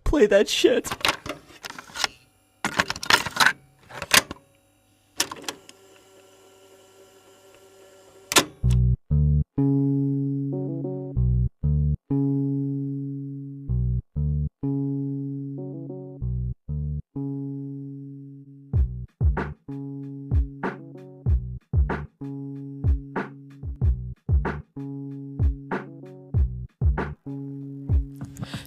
Play that shit.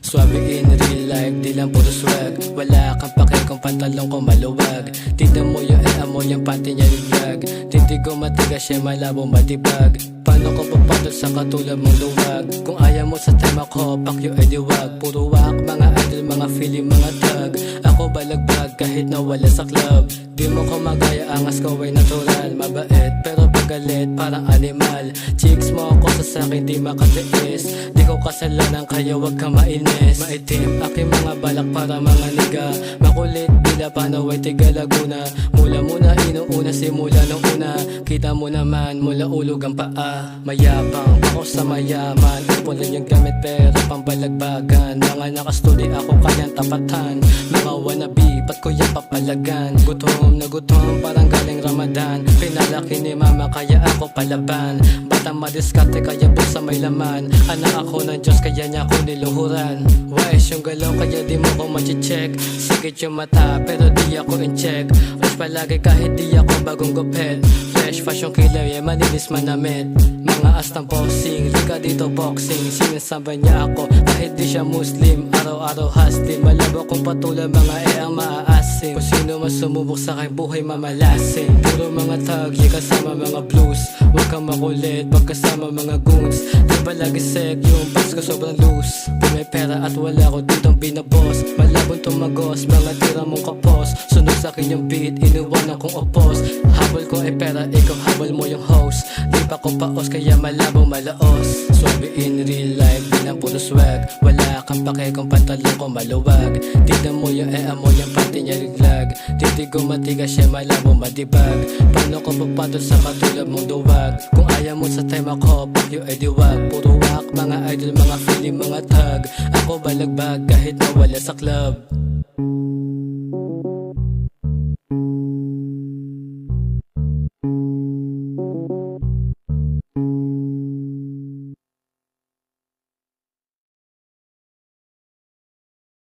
Swabe in real life, di lang puro swag. Wala kang pake kung pantalong ko maluwag. Tignan mo yung mo yung panty niya liglag. Tindig ko matigas siya malabo matibag. Paano ko papatol sa katulad mong luwag? Kung ayaw mo sa tema ko, pakyo ay diwag. Puro wak, mga idol, mga feeling, mga tag. Ako balagbag kahit nawala sa club. Di mo ko magaya, angas ko ay natural. Mabait pero pagalit parang animal. Chicks mo ako sa sakin di makatiis. Di ko kasalanan kaya wag ka mainis. Maitim aking mga balak para mga niga. Makulit bila paano ay tiga Laguna. Mula muna inuuna simula nung una. Kita mo naman mula ulog ang paa. Mayabang ako sa mayaman. Ipulan yung gamit pera pambalagbagan. Mga nakastudi ako kanyang tapatan. Mga wannabe ba't ko yung papalagan. Gutom na gutom parang galing Ramadan. Pinalaki ni mama kaya ako palaban. Batang madiskarte kaya bulsa may laman. Anak ako ng Diyos kaya niya ako niluhuran. Wise yung galaw kaya di mo ko machicheck. Sikit yung mata pero di ako in check. Rush palagi kahit di ako bagong gupet. Fresh fashion killer yeah manilis manamit. Mga astang bossing, lika dito boxing. Sinasamba niya ako kahit di siya Muslim. Araw-araw hustling, malabo kong patuloy mga ang maaasim. Kung sino mas sumubok sa aking buhay mamalasin. Puro mga tag, yeah kasama mga blues. Huwag kang makulit, wag kasama mga goons. Di ba lagi sek, yung box ko sobrang loose. Kung may pera at wala ko ditong binabos. Malabong tumagos, mga tira mong kapos. Sunog sa akin yung beat, iniwanan kong opos. Habol ko ay pera, ikaw habol mo yung host. Di pa ko paos, kaya malabong malaos. Swabe in real life, di lang puro swag. Wala kang pake kung pantalong ko maluwag. Tignan mo yung mo yung panty niya liglag. Tindig ko matigas siya malabong matibag. Paano ko papatol sa katulad mong duwag? Kung ayaw mo sa tema ko, pakyo ay diwag. Puro wak, mga idol, mga feeling, mga tag. Ako balagbag kahit nawala sa club.